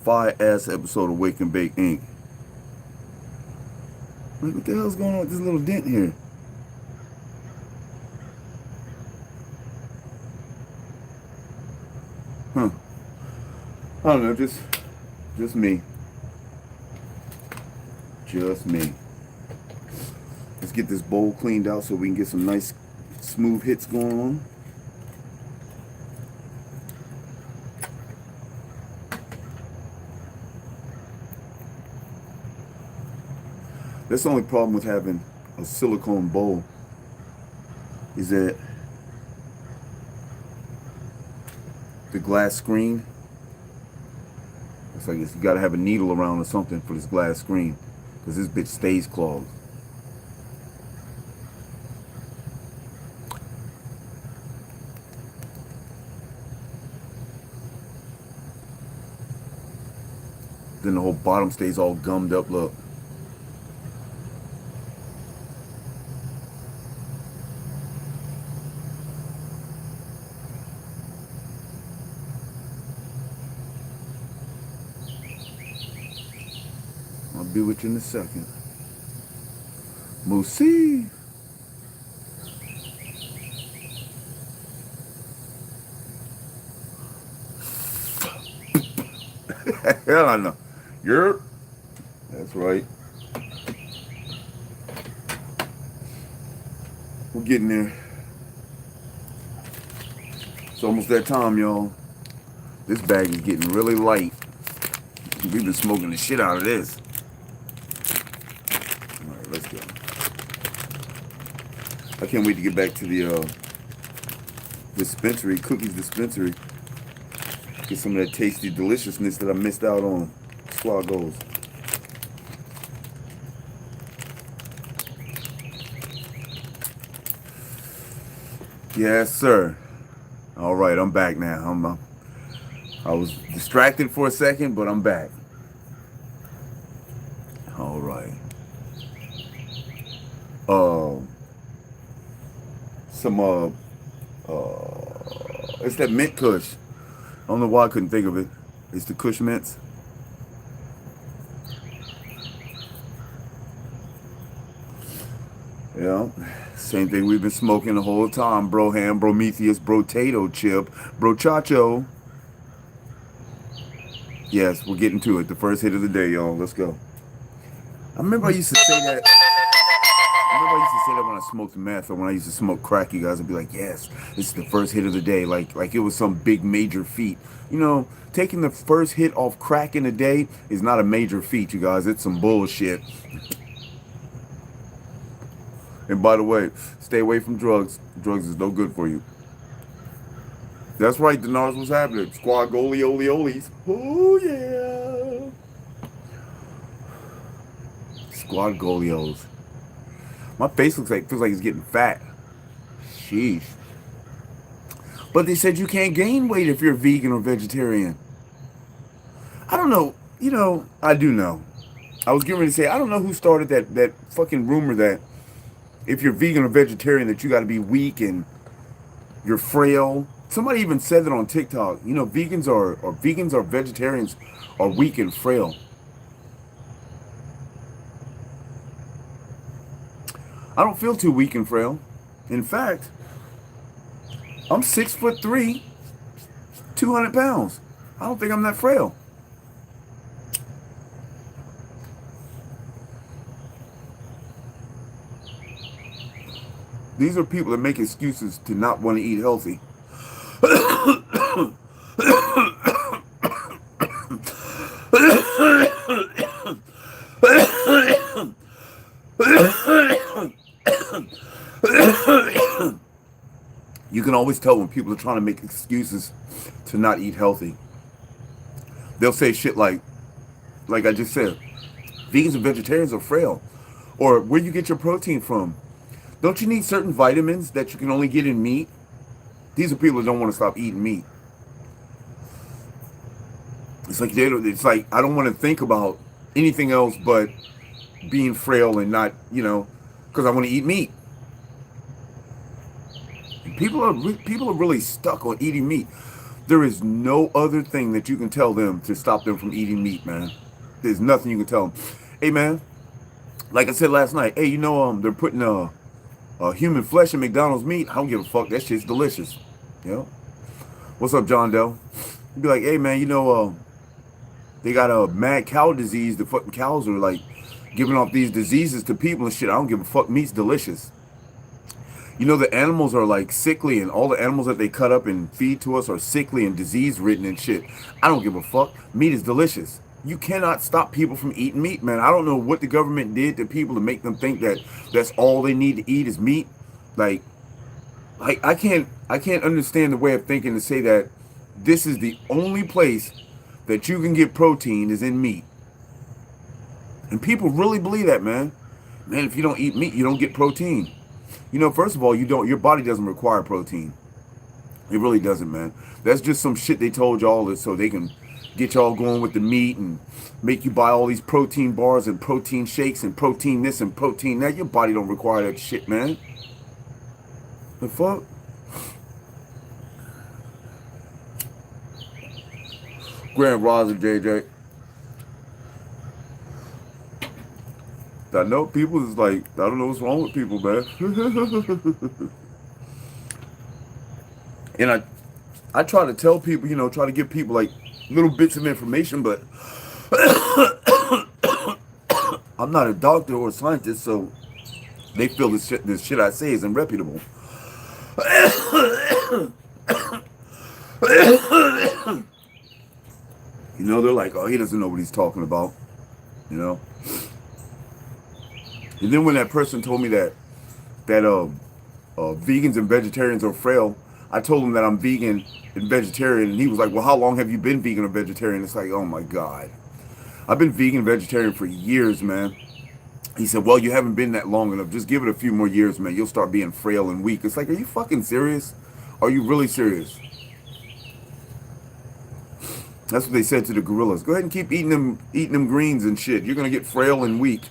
fire ass episode of Wake and Bake Inc. Like, what the hell's going on with this little dent here? Huh. I don't know, just me. Just me. Let's get this bowl cleaned out so we can get some nice smooth hits going on. That's the only problem with having a silicone bowl is that the glass screen, it's like you gotta have a needle around or something for this glass screen because this bitch stays clogged. Then the whole bottom stays all gummed up, look. I'll be with you in a second. Moosey. Hell I know. You're. That's right. We're getting there. It's almost that time, y'all. This bag is getting really light. We've been smoking the shit out of this. Alright, let's go. I can't wait to get back to the dispensary, cookies dispensary. Get some of that tasty deliciousness that I missed out on. Squad goals. Yes, sir. All right, I'm back now. I was distracted for a second, but I'm back. All right. It's that mint kush. I don't know why I couldn't think of it. It's the Kush mints. Yeah. Same thing we've been smoking the whole time. Bro Ham, Prometheus, Bro Tato Chip, Bro Chacho. Yes, we're getting to it. The first hit of the day, y'all. Let's go. I remember I used to say that. When I smoked meth or when I used to smoke crack, you guys would be like, yes, this is the first hit of the day. Like it was some big major feat. You know, taking the first hit off crack in a day is not a major feat, you guys. It's some bullshit. And by the way, stay away from drugs. Drugs is no good for you. That's right, Denars, what's happening? Squad goalie, olies. Oh, yeah. Squad golios. My face feels like it's getting fat. Sheesh. But they said you can't gain weight if you're vegan or vegetarian. I don't know. You know, I do know. I was getting ready to say, I don't know who started that fucking rumor that if you're vegan or vegetarian that you got to be weak and you're frail. Somebody even said that on TikTok. You know, vegans or vegetarians are weak and frail. I don't feel too weak and frail. In fact, I'm 6'3", 200 pounds. I don't think I'm that frail. These are people that make excuses to not want to eat healthy. You can always tell when people are trying to make excuses to not eat healthy. They'll say shit like I just said, vegans and vegetarians are frail. Or where you get your protein from. Don't you need certain vitamins that you can only get in meat? These are people that don't want to stop eating meat. It's like I don't want to think about anything else but being frail and not, you know, because I want to eat meat. People are really stuck on eating meat. There is no other thing that you can tell them to stop them from eating meat, man. There's nothing you can tell them. Hey, man, like I said last night, hey, you know, they're putting human flesh in McDonald's meat. I don't give a fuck. That shit's delicious. You know? What's up, John Doe? You'd be like, hey, man, you know, they got a mad cow disease. The fucking cows are like giving off these diseases to people and shit. I don't give a fuck. Meat's delicious. You know, the animals are like sickly, and all the animals that they cut up and feed to us are sickly and disease ridden and shit. I don't give a fuck. Meat is delicious. You cannot stop people from eating meat, man. I don't know what the government did to people to make them think that that's all they need to eat is meat. Like I can't understand the way of thinking to say that this is the only place that you can get protein is in meat. And people really believe that, man. Man, if you don't eat meat, you don't get protein. You know, first of all, your body doesn't require protein. It really doesn't, man. That's just some shit they told y'all so they can get y'all going with the meat and make you buy all these protein bars and protein shakes and protein this and protein that. Your body don't require that shit, man. The fuck? Grand Rosin, JJ. I know people is like, I don't know what's wrong with people, man. And I try to tell people, you know, try to give people like little bits of information, but I'm not a doctor or a scientist, so they feel this shit I say is unreputable. You know, they're like, oh, he doesn't know what he's talking about, you know. And then when that person told me that vegans and vegetarians are frail, I told him that I'm vegan and vegetarian, and he was like, well, how long have you been vegan or vegetarian? It's like, oh my God. I've been vegan and vegetarian for years, man. He said, well, you haven't been that long enough. Just give it a few more years, man. You'll start being frail and weak. It's like, are you fucking serious? Are you really serious? That's what they said to the gorillas. Go ahead and keep eating them greens and shit. You're going to get frail and weak.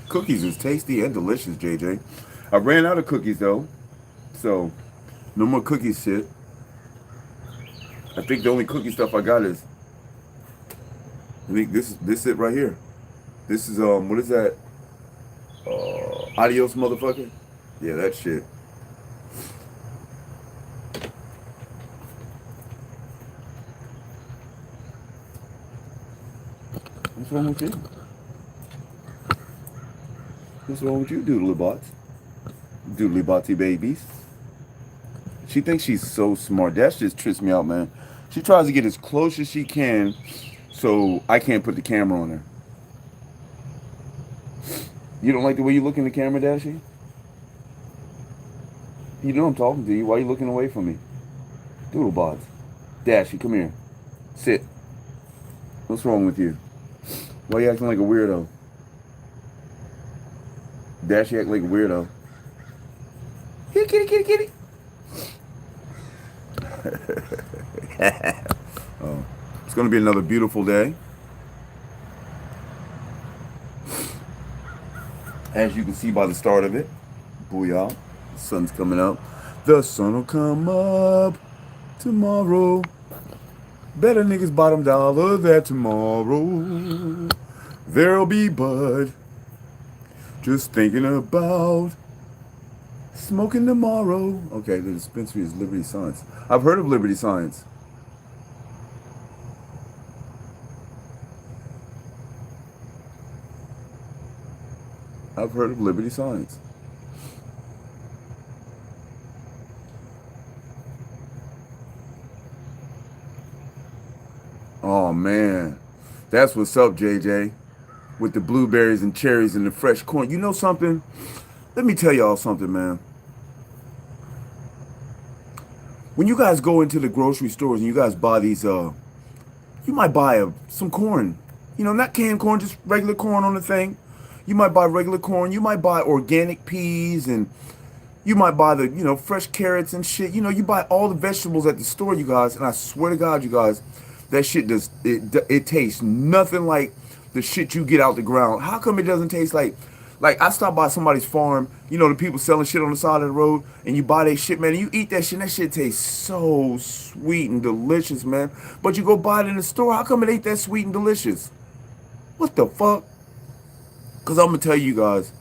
Cookies is tasty and delicious, JJ. I ran out of cookies though, so no more cookies shit. I think the only cookie stuff I got is, I think this it right here. This is what is that? Adios, motherfucker. Yeah, that shit. What's wrong with you? What's wrong with you, doodly bots? Doodly botsy babies. She thinks she's so smart. That just trips me out, man. She tries to get as close as she can so I can't put the camera on her. You don't like the way you look in the camera, Dashy? You know I'm talking to you. Why are you looking away from me? Doodle bots. Dashy, come here. Sit. What's wrong with you? Why are you acting like a weirdo? Dashy act like a weirdo. Kitty, kitty, kitty, kitty. Oh, it's going to be another beautiful day. As you can see by the start of it. Booyah. The sun's coming up. The sun will come up tomorrow. Better niggas bottom dollar that tomorrow there'll be bud. Just thinking about smoking tomorrow. Okay, the dispensary is Liberty Science. I've heard of Liberty Science. I've heard of Liberty Science. Oh man, that's what's up, JJ. With the blueberries and cherries and the fresh corn. You know something? Let me tell y'all something, man. When you guys go into the grocery stores and you guys buy these, you might buy some corn. You know, not canned corn, just regular corn on the thing. You might buy regular corn. You might buy organic peas, and you might buy the, you know, fresh carrots and shit. You know, you buy all the vegetables at the store, you guys. And I swear to God, you guys, that shit does, it tastes nothing like the shit you get out the ground. How come it doesn't taste like Like, I stop by somebody's farm, you know, the people selling shit on the side of the road, and you buy their shit, man, and you eat that shit, and that shit tastes so sweet and delicious, man. But you go buy it in the store, how come it ain't that sweet and delicious? What the fuck? Because I'm going to tell you guys,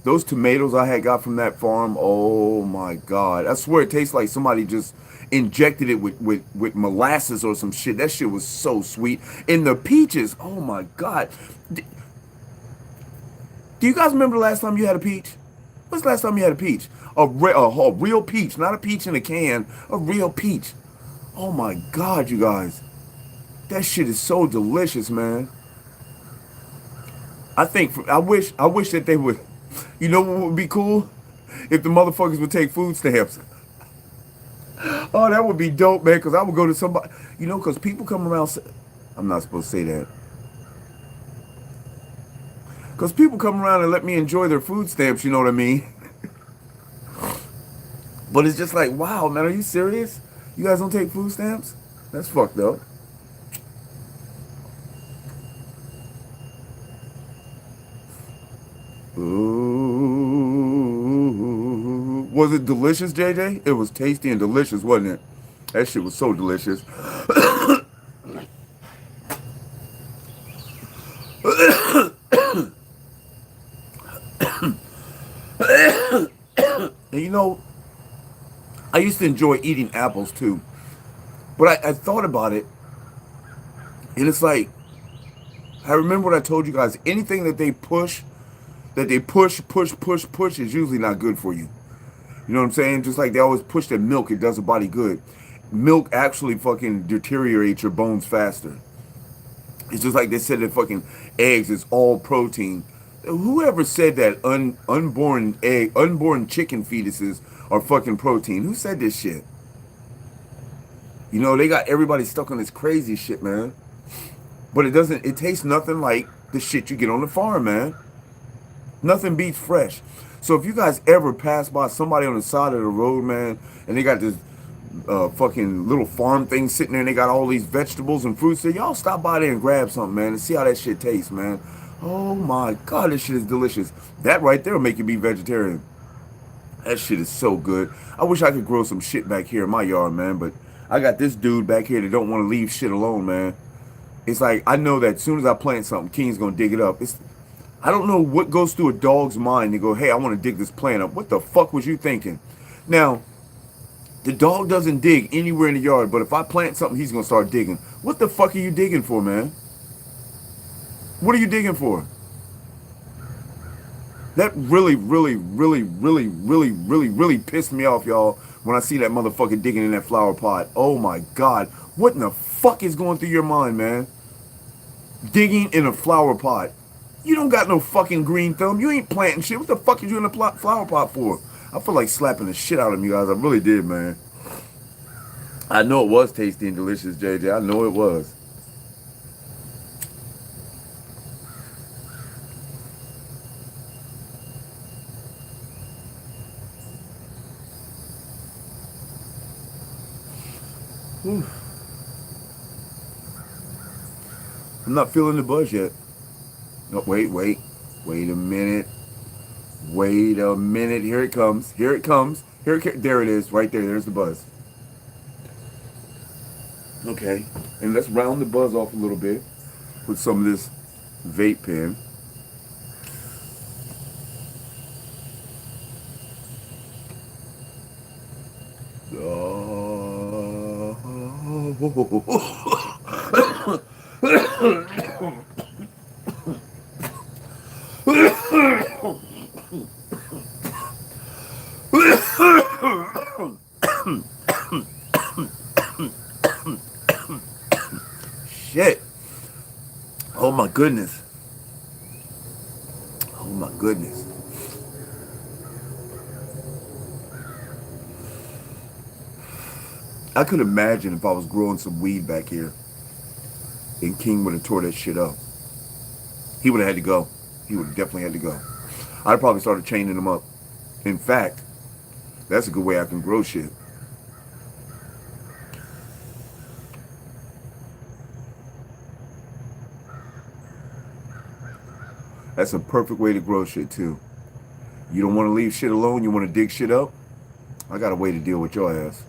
those tomatoes I had got from that farm, oh my God. I swear it tastes like somebody just injected it with molasses or some shit. That shit was so sweet. And the peaches, oh my God. Do you guys remember the last time you had a peach? When's the last time you had a peach? A real peach, not a peach in a can, a real peach. Oh my God, you guys. That shit is so delicious, man. I wish that they would, you know what would be cool? If the motherfuckers would take food stamps. Oh, that would be dope, man, because I would go to somebody, you know, because people come around, I'm not supposed to say that. Because people come around and let me enjoy their food stamps, you know what I mean? But it's just like, wow, man, are you serious? You guys don't take food stamps? That's fucked up. Ooh. Was it delicious, JJ? It was tasty and delicious, wasn't it? That shit was so delicious. And you know, I used to enjoy eating apples too. But I thought about it, and it's like, I remember what I told you guys. Anything that they push, push is usually not good for you. You know what I'm saying? Just like they always push that milk, it does the body good. Milk actually fucking deteriorates your bones faster. It's just like they said that fucking eggs is all protein. Whoever said that unborn chicken fetuses are fucking protein? Who said this shit? You know, they got everybody stuck on this crazy shit, man. But it tastes nothing like the shit you get on the farm, man. Nothing beats fresh. So if you guys ever pass by somebody on the side of the road, man, and they got this fucking little farm thing sitting there and they got all these vegetables and fruits there, y'all stop by there and grab something, man, and see how that shit tastes, man. Oh my God, this shit is delicious. That right there will make you be vegetarian. That shit is so good. I wish I could grow some shit back here in my yard, man, but I got this dude back here that don't want to leave shit alone, man. It's like, I know that as soon as I plant something, King's gonna dig it up. I don't know what goes through a dog's mind to go, hey, I want to dig this plant up. What the fuck was you thinking? Now, the dog doesn't dig anywhere in the yard, but if I plant something, he's gonna start digging. What the fuck are you digging for, man? What are you digging for? That really pissed me off, y'all, when I see that motherfucker digging in that flower pot. Oh my God. What in the fuck is going through your mind, man? Digging in a flower pot. You don't got no fucking green thumb. You ain't planting shit. What the fuck is you in a flower pot for? I feel like slapping the shit out of you guys. I really did, man. I know it was tasty and delicious, JJ. I know it was. Whew. I'm not feeling the buzz yet. No, wait a minute. Wait a minute. Here it comes. Here it comes. There it is. Right there. There's the buzz. Okay. And let's round the buzz off a little bit with some of this vape pen. Shit. Oh my goodness. Oh my goodness. I could imagine if I was growing some weed back here and King would have tore that shit up. He would have had to go. He would have definitely had to go. I'd probably started chaining him up. In fact, that's a good way I can grow shit. That's a perfect way to grow shit too. You don't want to leave shit alone? You want to dig shit up? I got a way to deal with your ass.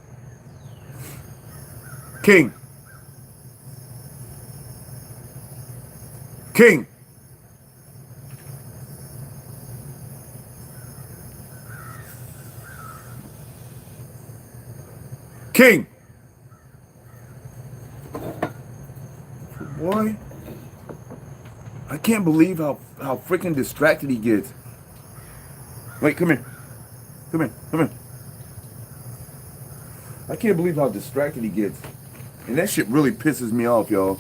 King. King. King. Boy, I can't believe how freaking distracted he gets. Wait, come here. Come here. Come here. I can't believe how distracted he gets. And that shit really pisses me off, y'all.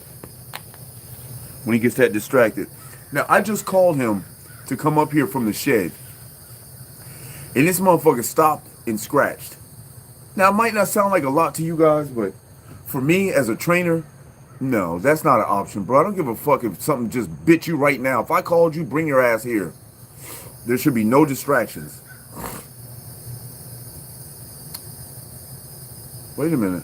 When he gets that distracted. Now, I just called him to come up here from the shed. And this motherfucker stopped and scratched. Now, it might not sound like a lot to you guys, but for me as a trainer, no, that's not an option, bro. I don't give a fuck if something just bit you right now. If I called you, bring your ass here. There should be no distractions. Wait a minute.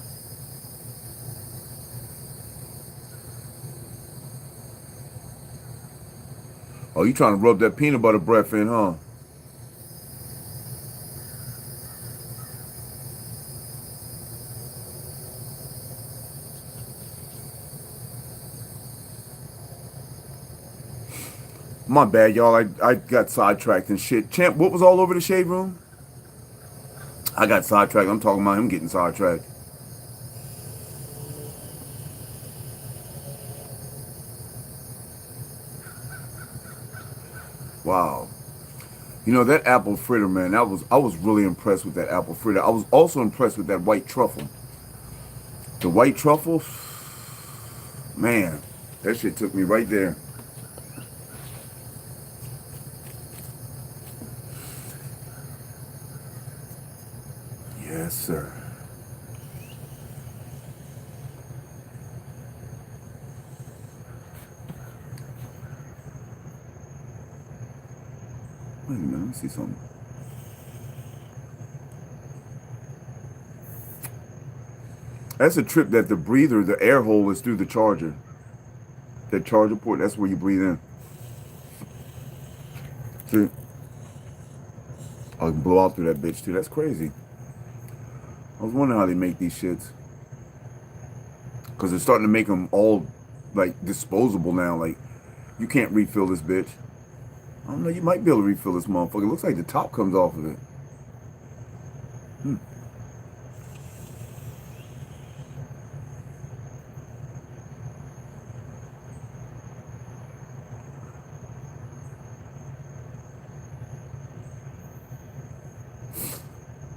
Oh, you trying to rub that peanut butter breath in, huh? My bad, y'all. I got sidetracked and shit. Champ, what was all over the shade room? I got sidetracked. I'm talking about him getting sidetracked. Wow. You know, that apple fritter, man, I was really impressed with that apple fritter. I was also impressed with that white truffle. The white truffle, man, that shit took me right there. Yes, sir. Wait a minute, let me see something. That's a trip that the breather, the air hole is through the charger. That charger port, that's where you breathe in. See? I can blow out through that bitch too. That's crazy. I was wondering how they make these shits. Because they're starting to make them all, like, disposable now. Like, you can't refill this bitch. I don't know, you might be able to refill this motherfucker. It looks like the top comes off of it.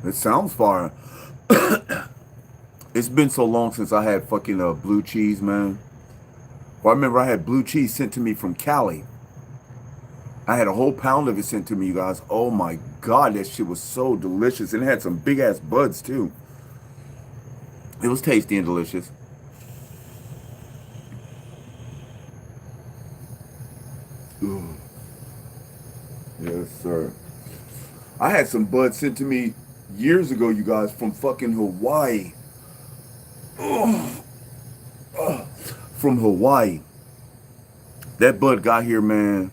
It sounds fire. It's been so long since I had fucking blue cheese, man. Well, I remember I had blue cheese sent to me from Cali. I had a whole pound of it sent to me, you guys. Oh my God, that shit was so delicious. And it had some big ass buds too. It was tasty and delicious. Ooh. Yes, sir. I had some buds sent to me years ago, you guys, from fucking Hawaii. Oh. Oh. From Hawaii. That bud got here, man.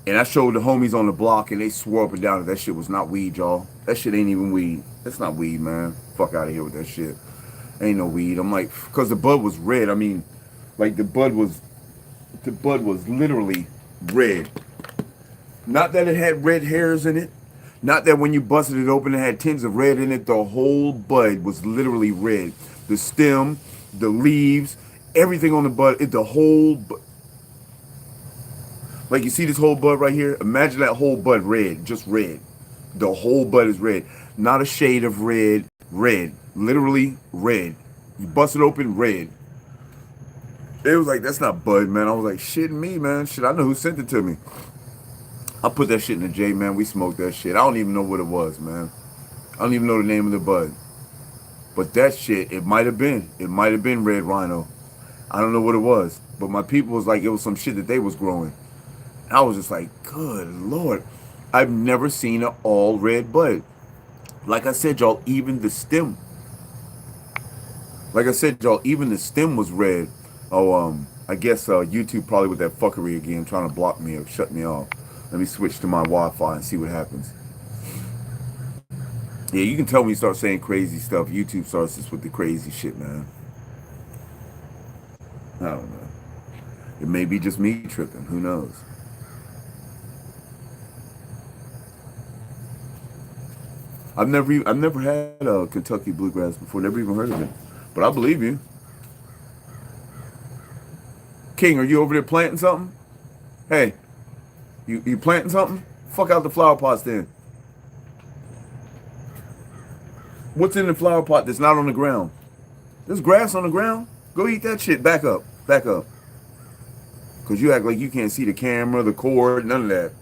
And I showed the homies on the block, and they swore up and down that shit was not weed, y'all. That shit ain't even weed. That's not weed, man. Fuck out of here with that shit. Ain't no weed. I'm like, because the bud was red. I mean, like the bud was literally red. Not that it had red hairs in it. Not that when you busted it open, it had tints of red in it. The whole bud was literally red. The stem, the leaves, everything on the bud, the whole bud. Like, you see this whole bud right here? Imagine that whole bud red, just red. The whole bud is red. Not a shade of red, red. Literally red. You bust it open, red. It was like, that's not bud, man. I was like, shit me, man. Shit, I know who sent it to me. I put that shit in the J, man. We smoked that shit. I don't even know what it was, man. I don't even know the name of the bud. But that shit, it might have been. It might have been Red Rhino. I don't know what it was. But my people was like, it was some shit that they was growing. I was just like, good Lord. I've never seen an all red bud. Like I said, y'all, even the stem. Like I said, y'all, even the stem was red. Oh, I guess YouTube probably with that fuckery again, trying to block me or shut me off. Let me switch to my Wi-Fi and see what happens. Yeah, you can tell when you start saying crazy stuff. YouTube starts just with the crazy shit, man. I don't know. It may be just me tripping. Who knows? I've never had a Kentucky bluegrass before. Never even heard of it. But I believe you. King, are you over there planting something? Hey, you planting something? Fuck out the flower pots then. What's in the flower pot that's not on the ground? There's grass on the ground. Go eat that shit. Back up. Back up. Because you act like you can't see the camera, the cord, none of that.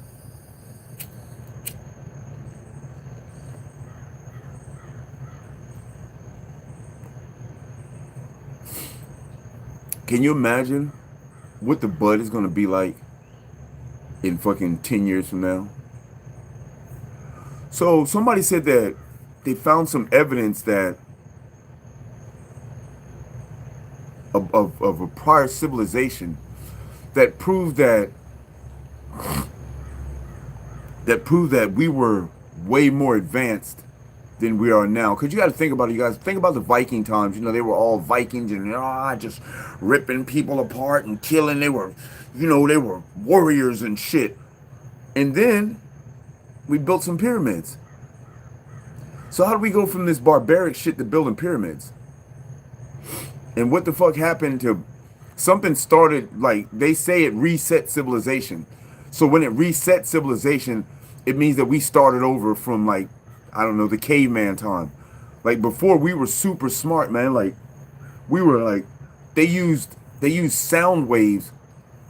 Can you imagine what the bud is going to be like in fucking 10 years from now? So somebody said that they found some evidence that of a prior civilization that proved that we were way more advanced than we are now. Because you got to think about it, you guys. Think about the Viking times. You know, they were all Vikings and just ripping people apart and killing. They were, they were warriors and shit. And then we built some pyramids. So how do we go from this barbaric shit to building pyramids? And what the fuck happened to something started, like they say it reset civilization. So when it reset civilization, it means that we started over from, like, I don't know, the caveman time. Like before we were super smart, man. Like we were like, they used sound waves.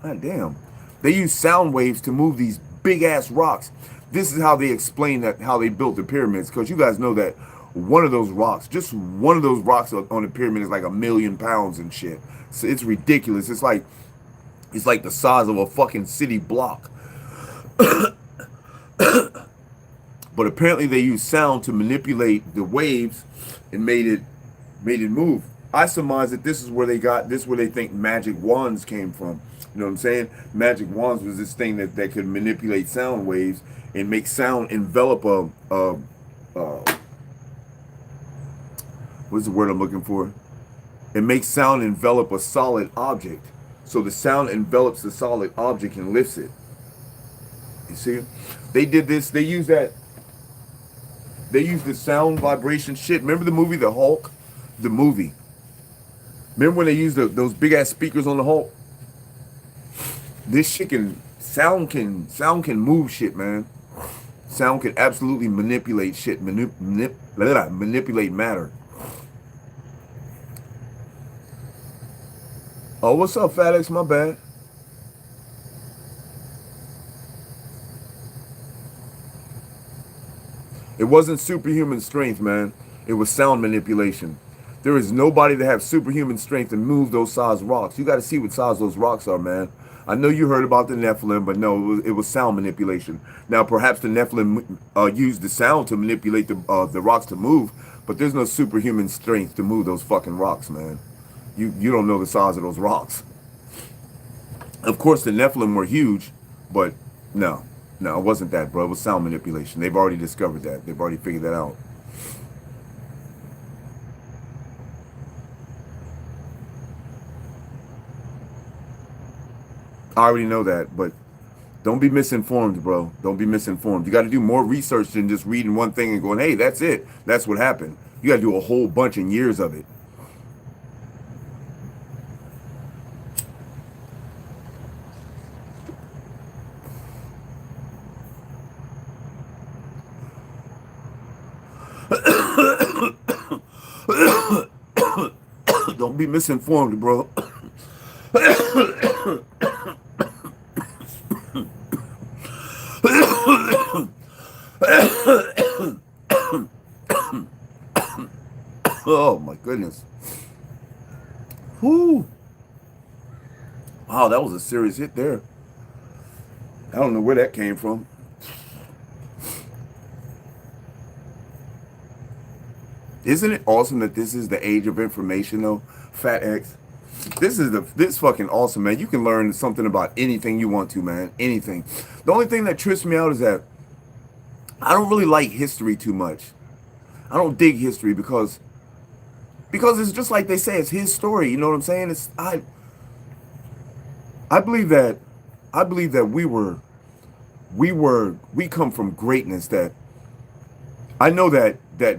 God damn. They used sound waves to move these big ass rocks. This is how they explain that, how they built the pyramids. Because you guys know that one of those rocks, just one of those rocks on the pyramid is like 1,000,000 pounds and shit. So it's ridiculous. It's like the size of a fucking city block. But apparently they used sound to manipulate the waves and made it move. I surmise that this is where they think magic wands came from. You know what I'm saying? Magic wands was this thing that could manipulate sound waves and make sound envelop what's the word I'm looking for? It makes sound envelop a solid object. So the sound envelops the solid object and lifts it. You see? They did this, they used the sound vibration shit. Remember the movie The Hulk? The movie. Remember when they used those big ass speakers on the Hulk? This shit sound can move shit, man. Sound can absolutely manipulate shit, manipulate matter. Oh, what's up, FatX? My bad. It wasn't superhuman strength, man. It was sound manipulation. There is nobody that have superhuman strength to move those size rocks. You got to see what size those rocks are, man. I know you heard about the Nephilim, but no, it was sound manipulation. Now, perhaps the Nephilim used the sound to manipulate the rocks to move, but there's no superhuman strength to move those fucking rocks, man. You don't know the size of those rocks. Of course, the Nephilim were huge, but no, it wasn't that, bro. It was sound manipulation. They've already discovered that. They've already figured that out. I already know that, but don't be misinformed, bro. Don't be misinformed. You got to do more research than just reading one thing and going, hey, that's it. That's what happened. You got to do a whole bunch of years of it. Don't be misinformed, bro. Oh my goodness. Whoo. Wow, that was a serious hit there. I don't know where that came from. Isn't it awesome that this is the age of information, though? Fat X. This fucking awesome, man. You can learn something about anything you want to, man. Anything. The only thing that trips me out is that I don't really like history too much. I don't dig history because it's just like they say, it's his story. You know what I'm saying? I believe that we come from greatness. That I know that they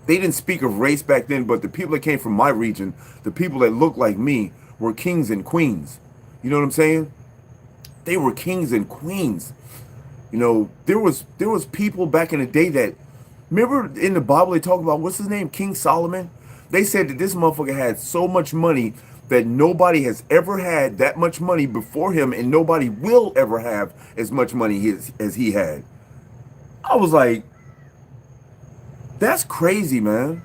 didn't speak of race back then, but the people that came from my region, the people that looked like me, were kings and queens. You know what I'm saying? They were kings and queens. You know, there was people back in the day that, remember in the Bible they talk about, what's his name, King Solomon? They said that this motherfucker had so much money that nobody has ever had that much money before him, and nobody will ever have as much money as he had. I was like, that's crazy, man.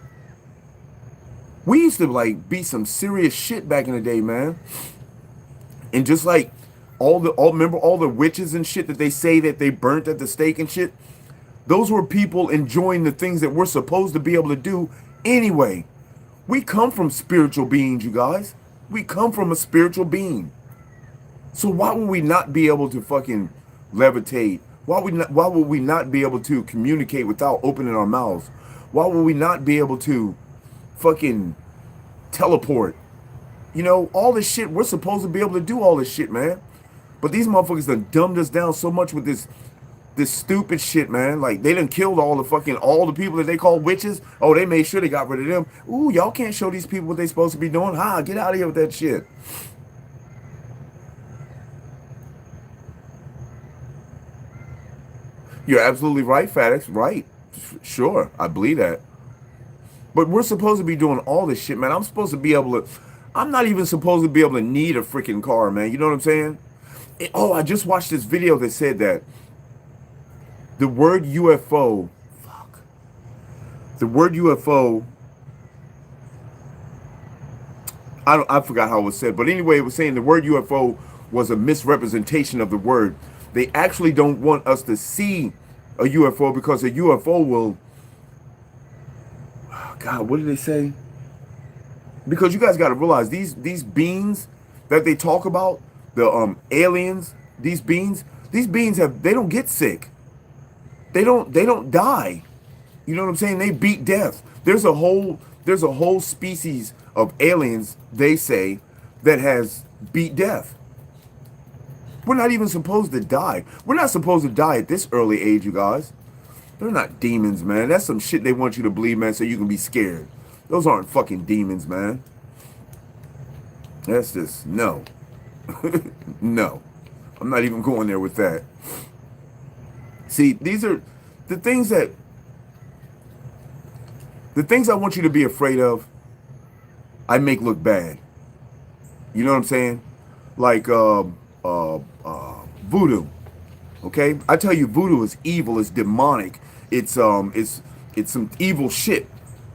We used to like be some serious shit back in the day, man. And just like remember all the witches and shit that they say that they burnt at the stake and shit? Those were people enjoying the things that we're supposed to be able to do anyway. We come from spiritual beings, you guys. We come from a spiritual being. So why would we not be able to fucking levitate? Why would we not be able to communicate without opening our mouths? Why would we not be able to fucking teleport? You know, all this shit, we're supposed to be able to do all this shit, man. But these motherfuckers done dumbed us down so much with this stupid shit, man. Like, they done killed all the people that they call witches. Oh, they made sure they got rid of them. Ooh, y'all can't show these people what they supposed to be doing. Get out of here with that shit. You're absolutely right, FedEx. Right. Sure, I believe that. But we're supposed to be doing all this shit, man. I'm not even supposed to be able to need a freaking car, man. You know what I'm saying? I just watched this video that said that the word UFO, the word UFO, I forgot how it was said, but anyway, it was saying the word UFO was a misrepresentation of the word. They actually don't want us to see a UFO because a UFO will, God, what did they say? Because you guys got to realize these beings that they talk about, the aliens, these beings they don't get sick. They don't die. You know what I'm saying? They beat death. There's a whole species of aliens, they say, that has beat death. We're not even supposed to die. We're not supposed to die at this early age, you guys. They're not demons, man. That's some shit they want you to believe, man, so you can be scared. Those aren't fucking demons, man. That's just, no. No. I'm not even going there with that. See, these are the things I want you to be afraid of, I make look bad. You know what I'm saying? Like voodoo. Okay? I tell you, voodoo is evil, it's demonic. It's some evil shit.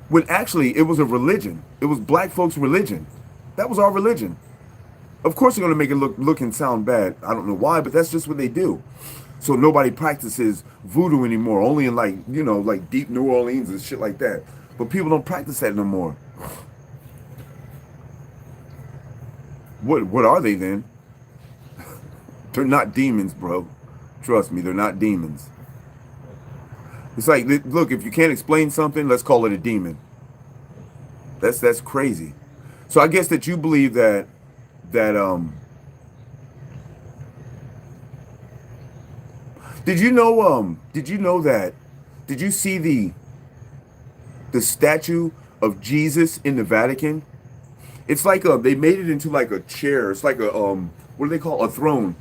When actually it was a religion. It was black folks' religion. That was our religion. Of course they're gonna make it look and sound bad. I don't know why, but that's just what they do. So nobody practices voodoo anymore, only in like, you know, like deep New Orleans and shit like that. But people don't practice that no more. What are they then? They're not demons, bro. Trust me, they're not demons. It's like, look, if you can't explain something, let's call it a demon. That's crazy. So I guess that you believe that did you know that, did you see the statue of Jesus in the Vatican? It's like they made it into like a chair. It's like a what do they call a throne?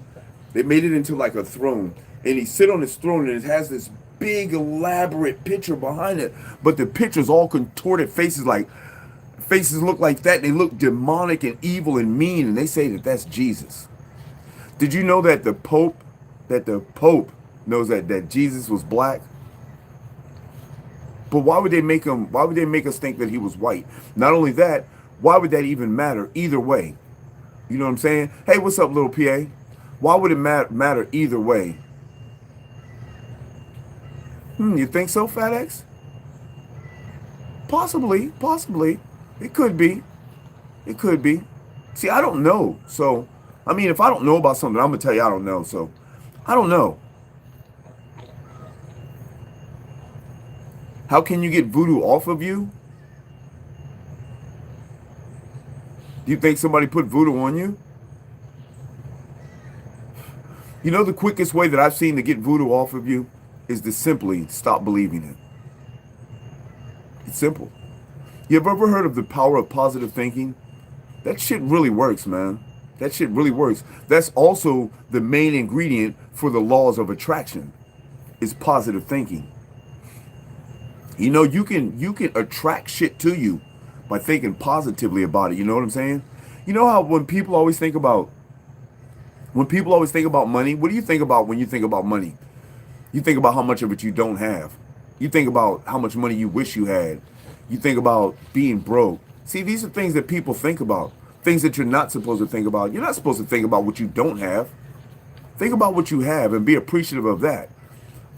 They made it into like a throne, and he sit on his throne, and it has this big elaborate picture behind it, but the picture's all contorted faces look like that, and they look demonic and evil and mean, and they say that that's Jesus. Did you know that the Pope knows that Jesus was black? But why would they make us think that he was white? Not only that, why would that even matter either way? You know what I'm saying? Hey, what's up, little PA? Why would it matter either way? You think so, FedEx? Possibly. It could be. See, I don't know. So, I mean, if I don't know about something, I'm going to tell you I don't know. So, I don't know. How can you get voodoo off of you? Do you think somebody put voodoo on you? You know the quickest way that I've seen to get voodoo off of you is to simply stop believing it. It's simple. You have ever heard of the power of positive thinking? That shit really works, man. That shit really works. That's also the main ingredient for the laws of attraction, is positive thinking. You know, you can attract shit to you by thinking positively about it. You know what I'm saying? You know how when people always think about money, what do you think about when you think about money? You think about how much of it you don't have. You think about how much money you wish you had. You think about being broke. See, these are things that people think about. Things that you're not supposed to think about. You're not supposed to think about what you don't have. Think about what you have and be appreciative of that.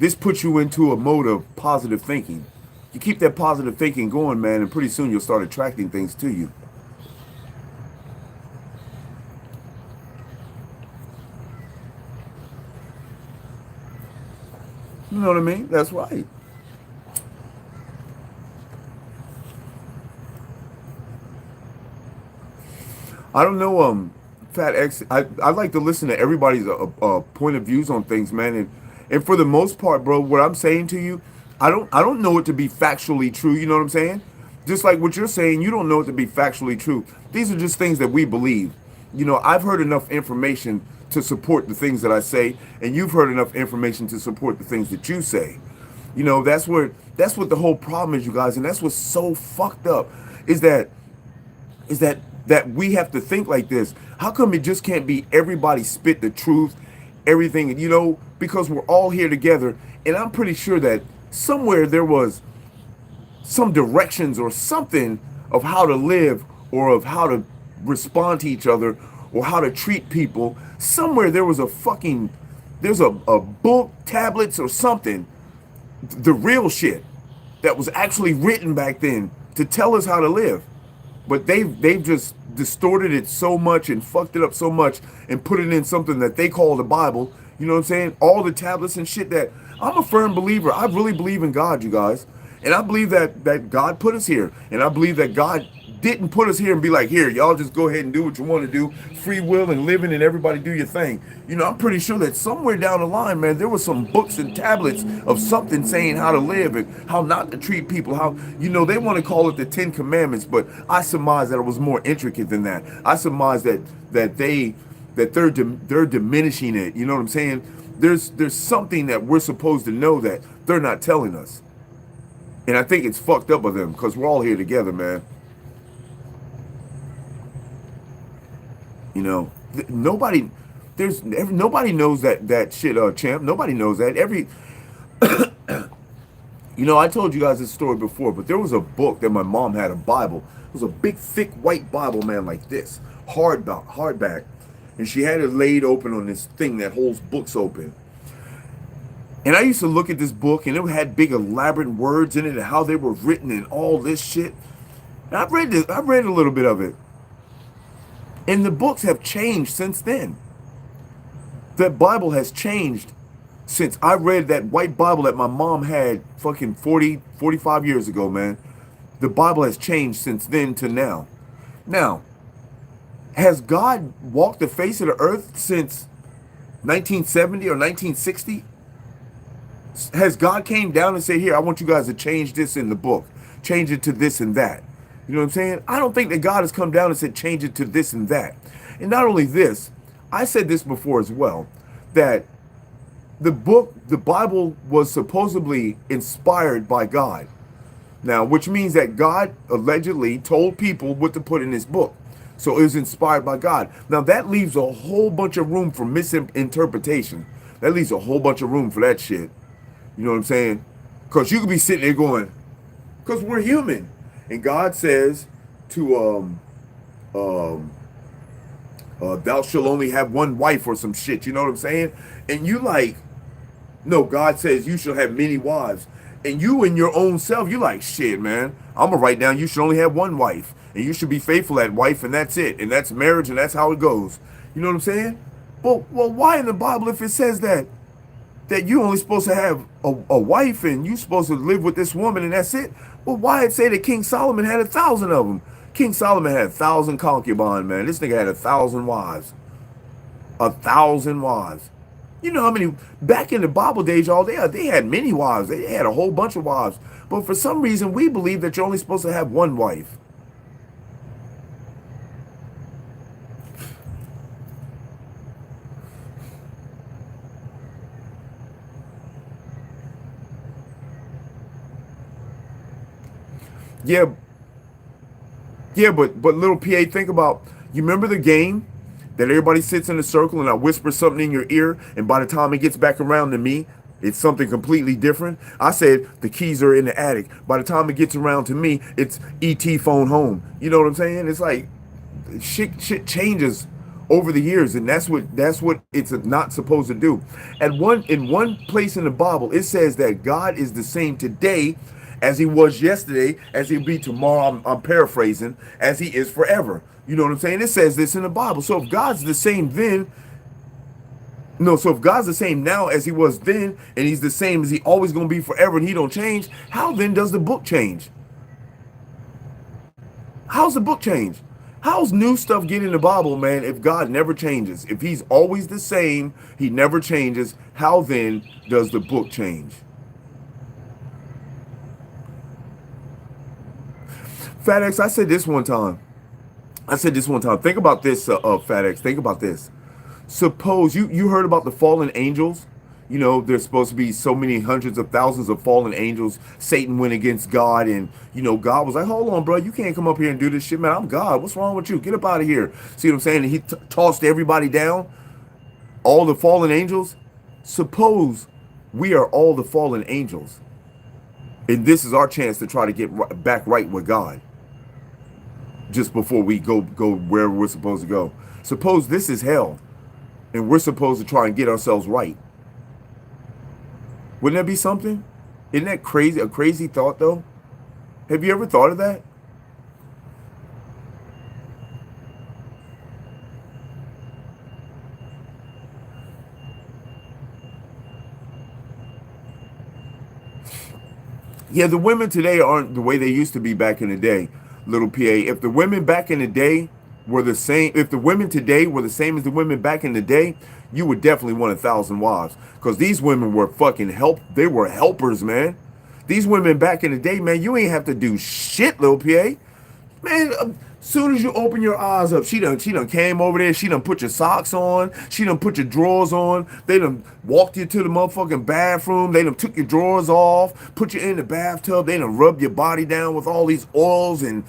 This puts you into a mode of positive thinking. You keep that positive thinking going, man, and pretty soon you'll start attracting things to you. You know what I mean? That's right. I don't know, Fat X. I like to listen to everybody's point of views on things, man. And for the most part, bro, what I'm saying to you, I don't know it to be factually true. You know what I'm saying? Just like what you're saying, you don't know it to be factually true. These are just things that we believe. You know, I've heard enough information to support the things that I say, and you've heard enough information to support the things that you say. You know, that's what the whole problem is, you guys, and that's what's so fucked up is that we have to think like this. How come it just can't be everybody spit the truth, everything, you know, because we're all here together, and I'm pretty sure that somewhere there was some directions or something of how to live or of how to respond to each other or how to treat people. Somewhere there was there's a book, tablets or something, the real shit that was actually written back then to tell us how to live. But they've just distorted it so much and fucked it up so much and put it in something that they call the Bible. You know what I'm saying? All the tablets and shit that I'm a firm believer. I really believe in God, you guys. And I believe that God put us here. And I believe that God didn't put us here and be like, here, y'all just go ahead and do what you want to do. Free will and living and everybody do your thing. You know, I'm pretty sure that somewhere down the line, man, there was some books and tablets of something saying how to live and how not to treat people. How, you know, they want to call it the 10 Commandments, but I surmise that it was more intricate than that. I surmise that they're diminishing it. You know what I'm saying? There's something that we're supposed to know that they're not telling us. And I think it's fucked up of them because we're all here together, man. You know, nobody knows that shit, champ. Nobody knows that. You know, I told you guys this story before, but there was a book that my mom had, a Bible. It was a big, thick, white Bible, man, like this, hardback, and she had it laid open on this thing that holds books open. And I used to look at this book, and it had big, elaborate words in it, and how they were written, and all this shit. And I read a little bit of it. And the books have changed since then. That Bible has changed since I read that white Bible that my mom had fucking 45 years ago, man. The Bible has changed since then to now. Now, has God walked the face of the earth since 1970 or 1960? Has God came down and said, here, I want you guys to change this in the book. Change it to this and that. You know what I'm saying? I don't think that God has come down and said, change it to this and that. And not only this, I said this before as well, that the Bible was supposedly inspired by God. Now, which means that God allegedly told people what to put in this book. So it was inspired by God. Now, that leaves a whole bunch of room for misinterpretation. That leaves a whole bunch of room for that shit. You know what I'm saying? Because you could be sitting there going, because we're human. And God says to, thou shalt only have one wife or some shit. You know what I'm saying? And you like, no, God says you shall have many wives. And you in your own self, you like, shit, man, I'm going to write down you should only have one wife. And you should be faithful to that wife, and that's it. And that's marriage, and that's how it goes. You know what I'm saying? Well, why in the Bible, if it says that, that you only supposed to have a wife and you supposed to live with this woman and that's it. Well, why it say that King Solomon had 1,000 of them? King Solomon had 1,000 concubines, man. This nigga had 1,000 wives. 1,000 wives. You know how many, back in the Bible days, all they had many wives. They had a whole bunch of wives. But for some reason, we believe that you're only supposed to have one wife. Yeah, yeah, but little PA, think about, you remember the game that everybody sits in a circle and I whisper something in your ear, and by the time it gets back around to me, it's something completely different. I said the keys are in the attic. By the time it gets around to me, it's ET phone home. You know what I'm saying? It's like shit changes over the years, and that's what it's not supposed to do. In one place in the Bible, it says that God is the same today as he was yesterday, as he'll be tomorrow. I'm paraphrasing, as he is forever. You know what I'm saying? It says this in the Bible. So if God's the same then, no, so if God's the same now as he was then, and he's the same as he always gonna be forever, and he don't change, how then does the book change? How's the book change? How's new stuff get in the Bible, man, if God never changes? If he's always the same, he never changes, how then does the book change? FatX, I said this one time. Think about this, FatX. Think about this. Suppose you heard about the fallen angels. You know, there's supposed to be so many hundreds of thousands of fallen angels. Satan went against God, and God was like, "Hold on, bro, you can't come up here and do this shit, man. I'm God. What's wrong with you? Get up out of here." See what I'm saying? And he tossed everybody down, all the fallen angels. Suppose we are all the fallen angels, and this is our chance to try to get back right with God. Just before we go where we're supposed to go. Suppose this is hell, and we're supposed to try and get ourselves right. Wouldn't that be something? Isn't that crazy? A crazy thought, though? Have you ever thought of that? Yeah, the women today aren't the way they used to be back in the day, little PA. If the women back in the day were the same, if the women today were the same as the women back in the day, you would definitely want 1,000 wives. Because these women were fucking they were helpers, man. These women back in the day, man, you ain't have to do shit, little PA. Man, soon as you open your eyes up, she done came over there. She done put your socks on. She done put your drawers on. They done walked you to the motherfucking bathroom. They done took your drawers off, put you in the bathtub. They done rubbed your body down with all these oils and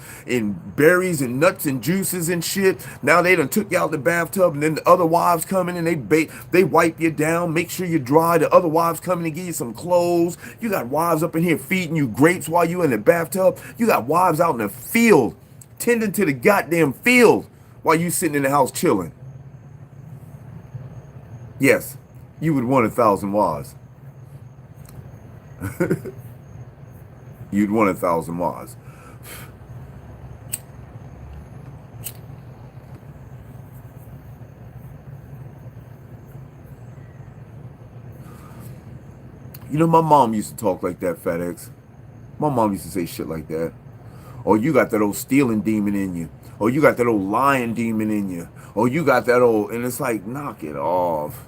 berries and nuts and juices and shit. Now they done took you out the bathtub, and then the other wives come in and they wipe you down, make sure you're dry. The other wives come in and give you some clothes. You got wives up in here feeding you grapes while you in the bathtub. You got wives out in the field tending to the goddamn field while you sitting in the house chilling. Yes, you would want 1,000 wives. You'd want 1,000 wives. My mom used to talk like that, FedEx. My mom used to say shit like that. Or you got that old stealing demon in you. Or you got that old lying demon in you. Or you got that old, and it's like, knock it off.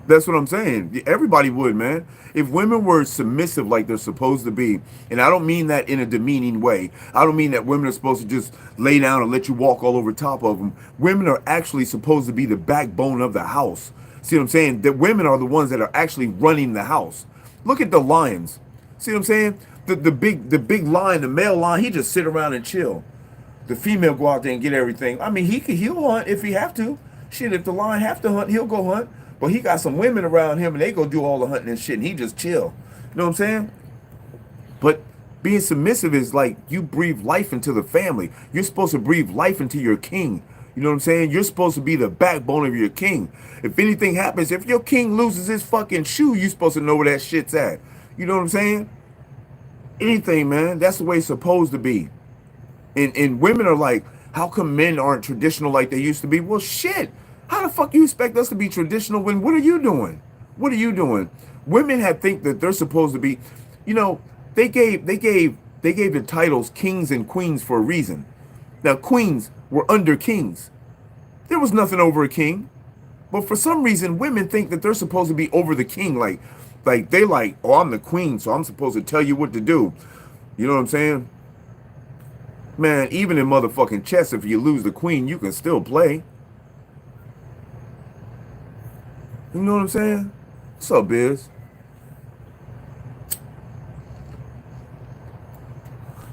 That's what I'm saying. Everybody would, man. If women were submissive like they're supposed to be, and I don't mean that in a demeaning way. I don't mean that women are supposed to just lay down and let you walk all over top of them. Women are actually supposed to be the backbone of the house. See what I'm saying? That women are the ones that are actually running the house. Look at the lions. See what I'm saying? The big lion, the male lion, he just sit around and chill. The female go out there and get everything. I mean, he'll hunt if he have to. Shit, if the lion have to hunt, he'll go hunt. But he got some women around him and they go do all the hunting and shit, and he just chill. You know what I'm saying? But being submissive is like you breathe life into the family. You're supposed to breathe life into your king. You know what I'm saying? You're supposed to be the backbone of your king. If anything happens, if your king loses his fucking shoe, you're supposed to know where that shit's at. You know what I'm saying? Anything, man. That's the way it's supposed to be. And women are like, how come men aren't traditional like they used to be? Well, shit. How the fuck you expect us to be traditional when what are you doing? What are you doing? Women have think that they're supposed to be, you know, they gave the titles kings and queens for a reason. Now queens were under kings. There was nothing over a king. But for some reason, women think that they're supposed to be over the king. Like they like, oh, I'm the queen, so I'm supposed to tell you what to do. You know what I'm saying? Man, even in motherfucking chess, if you lose the queen, you can still play. You know what I'm saying? What's up, Biz?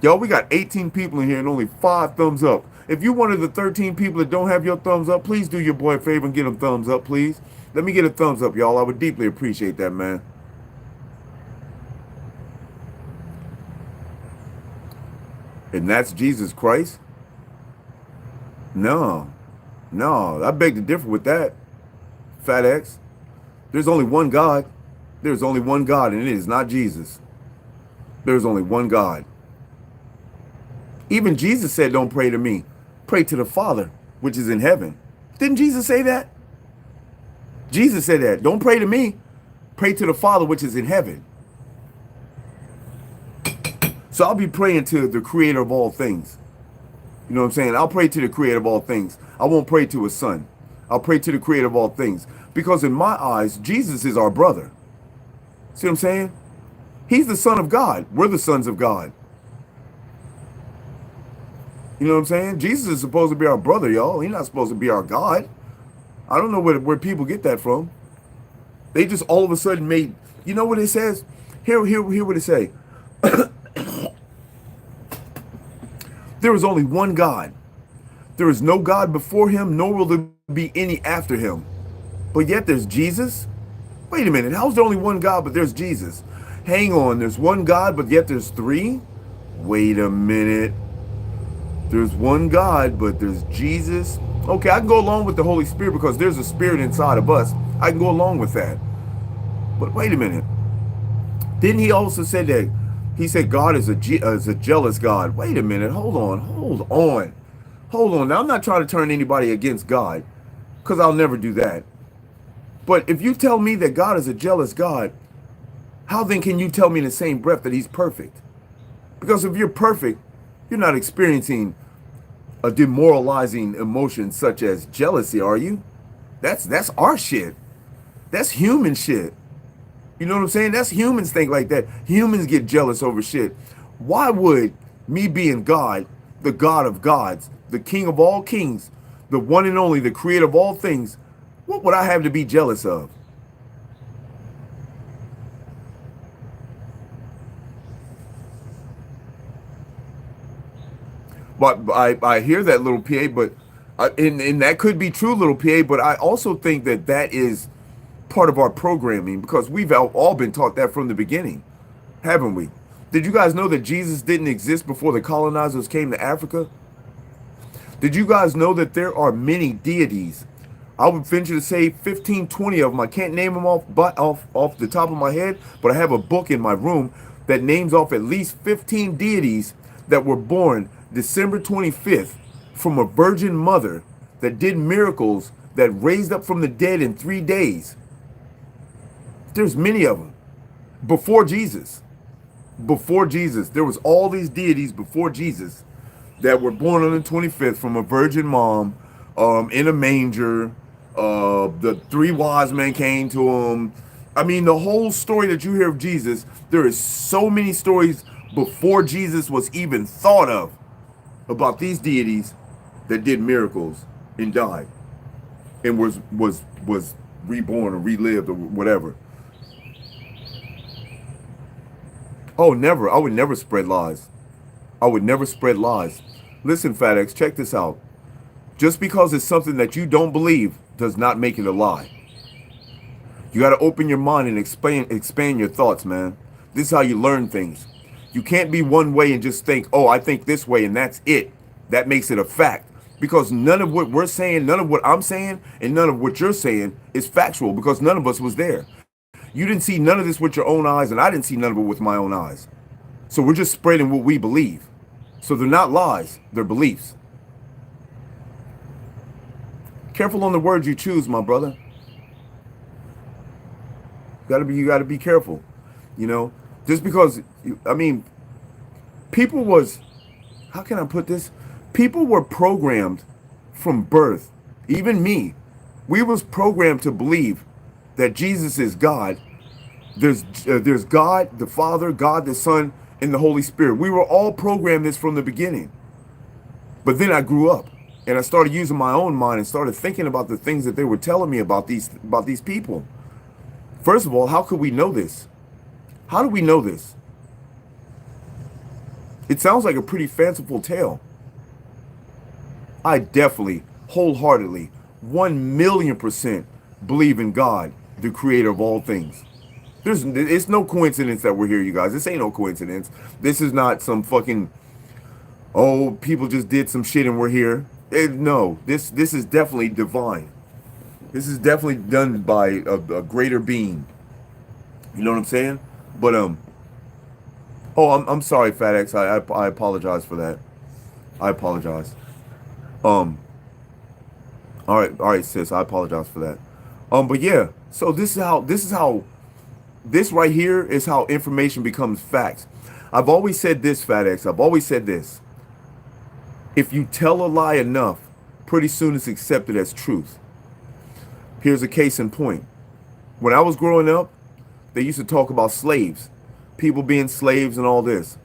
Y'all, we got 18 people in here and only 5 thumbs up. If you one of the 13 people that don't have your thumbs up, please do your boy a favor and get them thumbs up, please. Let me get a thumbs up, y'all. I would deeply appreciate that, man. And that's Jesus Christ? No. No, I beg to differ with that, Fat X. There's only one God. There's only one God, and it is not Jesus. There's only one God. Even Jesus said, don't pray to me. Pray to the Father, which is in heaven. Didn't Jesus say that? Jesus said that. Don't pray to me. Pray to the Father, which is in heaven. So I'll be praying to the creator of all things. You know what I'm saying? I'll pray to the creator of all things. I won't pray to his son. I'll pray to the creator of all things. Because in my eyes, Jesus is our brother. See what I'm saying? He's the son of God. We're the sons of God. You know what I'm saying? Jesus is supposed to be our brother, y'all. He's not supposed to be our God. I don't know where people get that from. They just all of a sudden made, you know what it says? Hear what it say. There is only one God. There is no God before him, nor will there be any after him. But yet there's Jesus? Wait a minute, how's there only one God but there's Jesus? Hang on, there's one God but yet there's 3? Wait a minute. There's one God but there's Jesus. Okay, I can go along with the Holy Spirit because there's a spirit inside of us. I can go along with that. But wait a minute. Didn't he also say that he said God is a jealous God? Wait a minute, hold on. Now, I'm not trying to turn anybody against God because I'll never do that. But if you tell me that God is a jealous God, how then can you tell me in the same breath that he's perfect? Because if you're perfect, you're not experiencing a demoralizing emotion such as jealousy, are you? That's our shit. That's human shit. You know what I'm saying? That's humans think like that. Humans get jealous over shit. Why would me being God, the God of gods, the King of all kings, the one and only, the creator of all things, what would I have to be jealous of? But I hear that, little PA, but and that could be true, little PA, but I also think that that is part of our programming because we've all been taught that from the beginning, haven't we? Did you guys know that Jesus didn't exist before the colonizers came to Africa? Did you guys know that there are many deities? I would venture to say 15, 20 of them. I can't name them off the top of my head, but I have a book in my room that names off at least 15 deities that were born December 25th from a virgin mother that did miracles that raised up from the dead in 3 days. There's many of them. Before Jesus. Before Jesus. There was all these deities before Jesus that were born on the 25th from a virgin mom, in a manger. The 3 wise men came to him. I mean, the whole story that you hear of Jesus, there is so many stories before Jesus was even thought of about these deities that did miracles and died and was reborn or relived or whatever. Oh, never. I would never spread lies. I would never spread lies. Listen, FatX, check this out. Just because it's something that you don't believe does not make it a lie. You got to open your mind and expand your thoughts, man. This is how you learn things. You can't be one way and just think, oh, I think this way and that's it. That makes it a fact. Because none of what we're saying, none of what I'm saying, and none of what you're saying is factual because none of us was there. You didn't see none of this with your own eyes, and I didn't see none of it with my own eyes. So we're just spreading what we believe. So they're not lies, they're beliefs. Careful on the words you choose, my brother. You gotta be careful. You know, just because I mean, people was, how can I put this? People were programmed from birth. Even me, we was programmed to believe that Jesus is God. There's God the Father, God the Son, and the Holy Spirit. We were all programmed this from the beginning. But then I grew up and I started using my own mind and started thinking about the things that they were telling me about these people. First of all, how could we know this? How do we know this? It sounds like a pretty fanciful tale. I definitely, wholeheartedly, 1,000,000% believe in God, the creator of all things. It's no coincidence that we're here, you guys. This ain't no coincidence. This is not some fucking, oh, people just did some shit and we're here. No, this is definitely divine. This is definitely done by a greater being. You know what I'm saying? But oh, I'm sorry, Fat X. I apologize for that. I apologize. Um, all right, sis. I apologize for that. But yeah. So this right here is how information becomes facts. I've always said this, Fat X. I've always said this. If you tell a lie enough, pretty soon it's accepted as truth. Here's a case in point. When I was growing up, they used to talk about slaves, people being slaves and all this.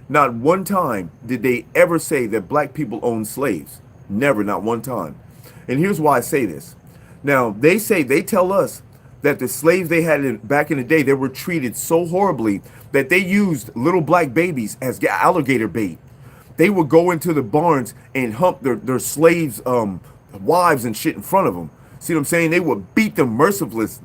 Not one time did they ever say that black people owned slaves. Never, not one time. And here's why I say this. Now, they tell us that the slaves they had back in the day, they were treated so horribly that they used little black babies as alligator bait. They would go into the barns and hump their slaves' wives and shit in front of them. See what I'm saying? They would beat them mercilessly.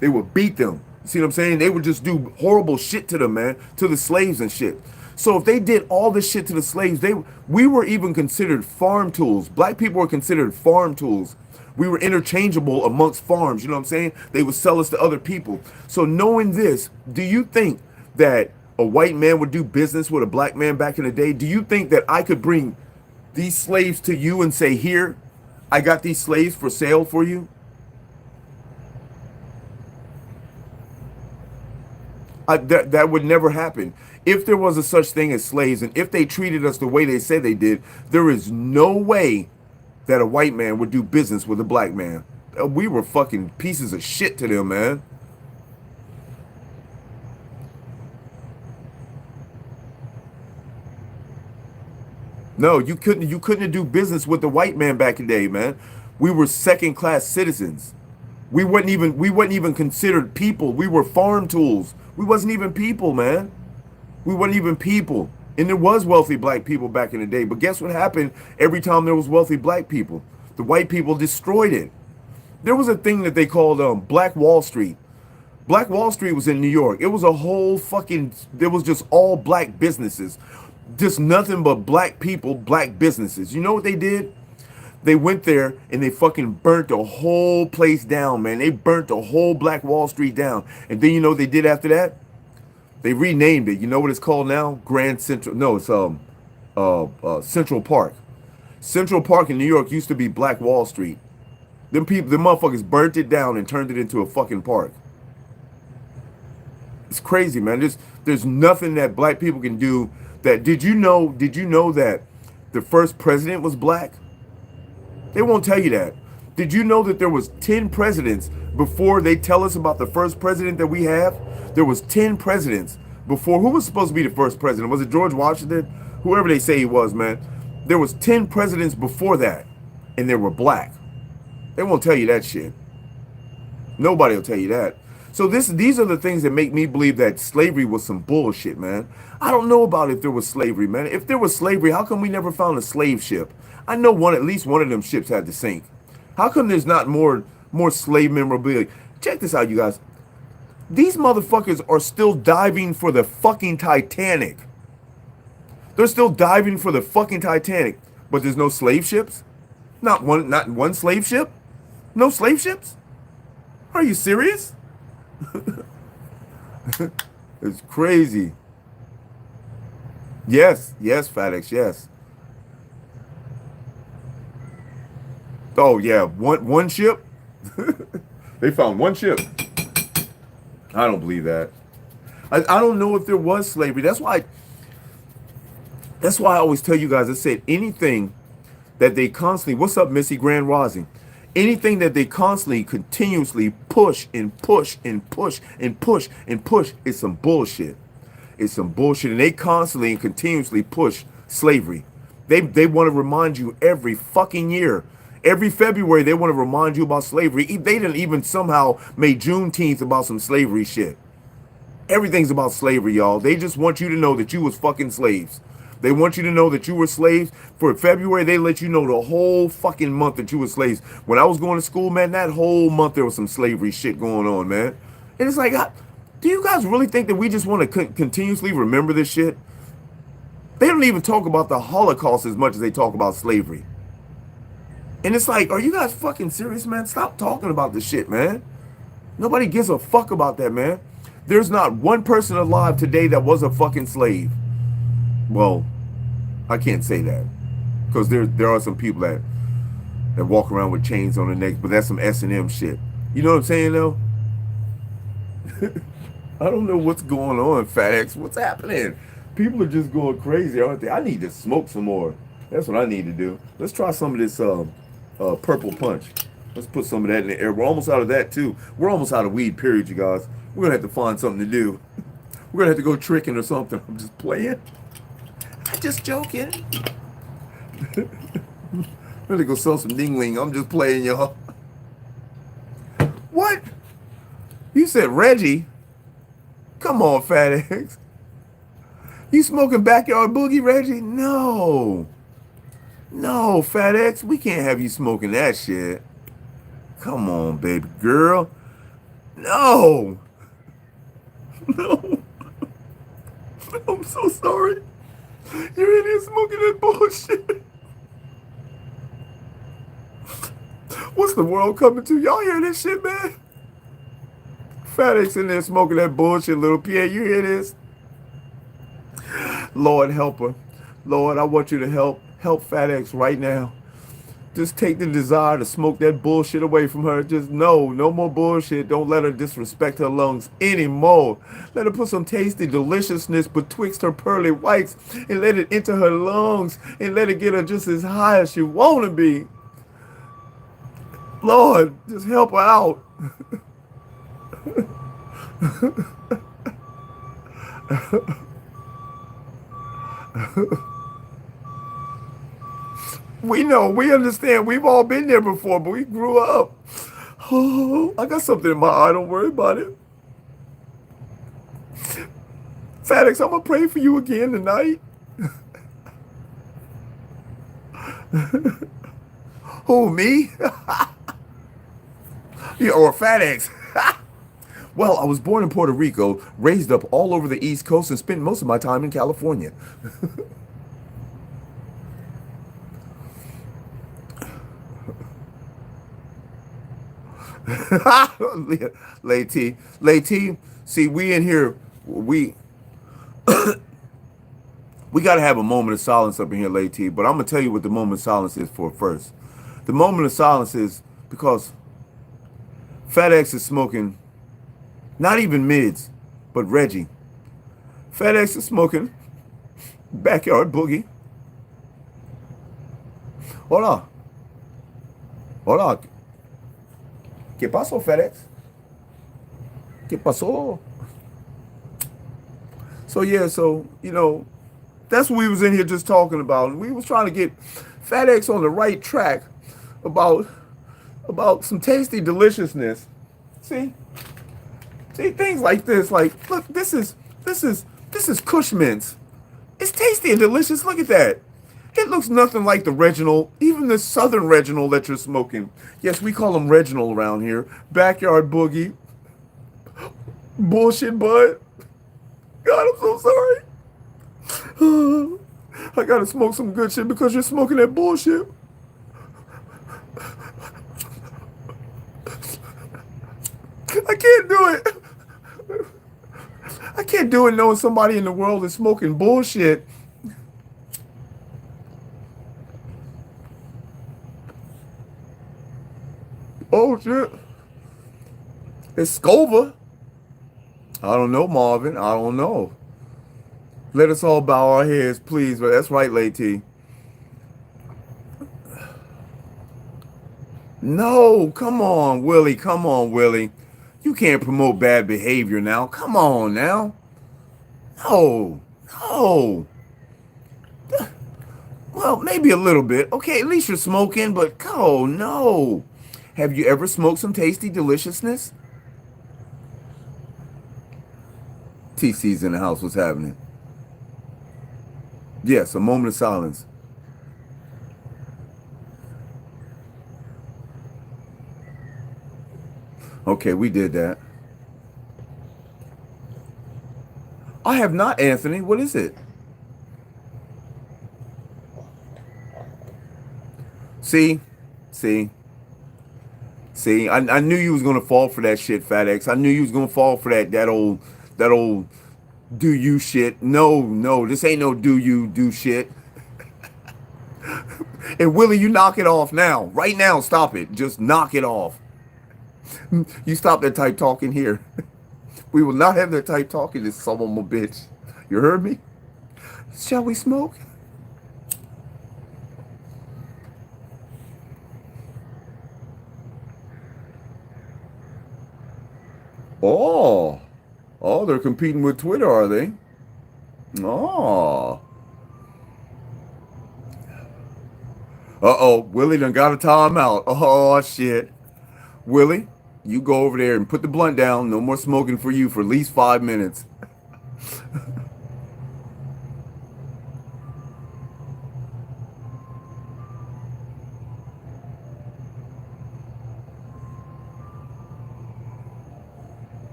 They would beat them. See what I'm saying? They would just do horrible shit to them, man, to the slaves and shit. So if they did all this shit to the slaves, we were even considered farm tools. Black people were considered farm tools. We were interchangeable amongst farms, you know what I'm saying? They would sell us to other people. So knowing this, do you think that a white man would do business with a black man back in the day? Do you think that I could bring these slaves to you and say, here, I got these slaves for sale for you? That would never happen. If there was a such thing as slaves, and if they treated us the way they said they did, there is no way that a white man would do business with a black man. We were fucking pieces of shit to them, man. No, you couldn't do business with the white man back in the day, man. We were second class citizens. We wasn't even considered people. We were farm tools. We wasn't even people, man. We wasn't even people. And there was wealthy black people back in the day. But guess what happened every time there was wealthy black people? The white people destroyed it. There was a thing that they called Black Wall Street. Black Wall Street was in New York. It was a whole fucking, there was just all black businesses. Just nothing but black people, black businesses. You know what they did? They went there and they fucking burnt the whole place down, man. They burnt the whole Black Wall Street down. And then you know what they did after that? They renamed it. You know what it's called now? Grand Central. No, it's Central Park. Central Park in New York used to be Black Wall Street. Them motherfuckers burnt it down and turned it into a fucking park. It's crazy, man. There's nothing that black people can do. Did you know that the first president was black? They won't tell you that. Did you know that there was 10 presidents before they tell us about the first president that we have? There was 10 presidents before. Who was supposed to be the first president? Was it George Washington? Whoever they say he was, man. There was 10 presidents before that, and they were black. They won't tell you that shit. Nobody will tell you that. So these are the things that make me believe that slavery was some bullshit, man. I don't know about if there was slavery, man. If there was slavery, how come we never found a slave ship? I know at least one of them ships had to sink. How come there's not more slave memorabilia? Check this out, you guys. These motherfuckers are still diving for the fucking Titanic. They're still diving for the fucking Titanic, but there's no slave ships? Not one slave ship? No slave ships? Are you serious? It's crazy. Yes, FedEx, yes. Oh yeah, one ship. They found one ship. I don't believe that. I don't know if there was slavery. That's why I always tell you guys. I said anything that they constantly. What's up, Missy Grand Rising? Anything that they constantly, continuously push and push and push and push and push is some bullshit. It's some bullshit, and they constantly and continuously push slavery. They want to remind you every fucking year. Every February, they want to remind you about slavery. They didn't even somehow make Juneteenth about some slavery shit. Everything's about slavery, y'all. They just want you to know that you was fucking slaves. They want you to know that you were slaves. For February, they let you know the whole fucking month that you were slaves. When I was going to school, man, that whole month there was some slavery shit going on, man. And it's like, do you guys really think that we just want to continuously remember this shit? They don't even talk about the Holocaust as much as they talk about slavery. And it's like, are you guys fucking serious, man? Stop talking about this shit, man. Nobody gives a fuck about that, man. There's not one person alive today that was a fucking slave. Well, I can't say that. Because there are some people that walk around with chains on their necks, but that's some S&M shit. You know what I'm saying, though? I don't know what's going on, Fat X. What's happening? People are just going crazy, aren't they? I need to smoke some more. That's what I need to do. Let's try some of this purple punch. Let's put some of that in the air. We're almost out of that, too. We're almost out of weed, period, you guys. We're going to have to find something to do. We're going to have to go tricking or something. I'm just playing. I'm just joking. I'm going to go sell some dingling. I'm just playing, y'all. What? You said Reggie? Come on, Fat X. You smoking Backyard Boogie, Reggie? No. No, Fat X. We can't have you smoking that shit. Come on, baby girl. No. No. I'm so sorry. You're in here smoking that bullshit. What's the world coming to? Y'all hear this shit, man? Fat X in there smoking that bullshit, little Pierre. You hear this? Lord, help her. Lord, I want you to help Fat X right now. Just take the desire to smoke that bullshit away from her. Just no more bullshit. Don't let her disrespect her lungs anymore. Let her put some tasty deliciousness betwixt her pearly whites and let it enter her lungs and let it get her just as high as she want to be. Lord, just help her out. We know, we understand. We've all been there before, but we grew up. Oh, I got something in my eye. Don't worry about it. Fat X, I'm going to pray for you again tonight. Who, me? Yeah, or Fat X. Well, I was born in Puerto Rico, raised up all over the East Coast, and spent most of my time in California. Lady, see, we in here, we got to have a moment of silence up in here, Lady. But I'm going to tell you what the moment of silence is for first. The moment of silence is because Fat X is smoking, not even mids, but Reggie. Fat X is smoking Backyard Boogie. Hola. Hola. ¿Qué pasó, Fat X? ¿Qué pasó? So, yeah, you know, that's what we was in here just talking about. We was trying to get Fat X on the right track about some tasty deliciousness. See, things like this. Like, look, this is Kush Mints. It's tasty and delicious. Look at that. It looks nothing like the Reginald, even the Southern Reginald that you're smoking. Yes, we call him Reginald around here. Backyard Boogie. Bullshit bud. God, I'm so sorry. I gotta smoke some good shit because you're smoking that bullshit. I can't do it. I can't do it knowing somebody in the world is smoking bullshit. Oh shit. It's Scova. I don't know, Marvin. I don't know. Let us all bow our heads, please. But that's right, Lady. No, come on, Willie. Come on, Willie. You can't promote bad behavior now. Come on now. No. No. Well, maybe a little bit. Okay, at least you're smoking, but oh no. Have you ever smoked some tasty deliciousness? TC's in the house. What's happening? Yes, a moment of silence. Okay, we did that. I have not, Anthony. What is it? See? See? See? I knew you was gonna fall for that shit, Fat X. I knew you was gonna fall for that old do you shit. No, no, this ain't no do you do shit. And Willie, you knock it off now. Right now, stop it. Just knock it off. You stop that type talking here. We will not have that type talking, this son of a bitch. You heard me? Shall we smoke? Oh. Oh, they're competing with Twitter, are they? Oh. Uh-oh, Willie done got a timeout. Oh, shit. Willie, you go over there and put the blunt down. No more smoking for you for at least 5 minutes.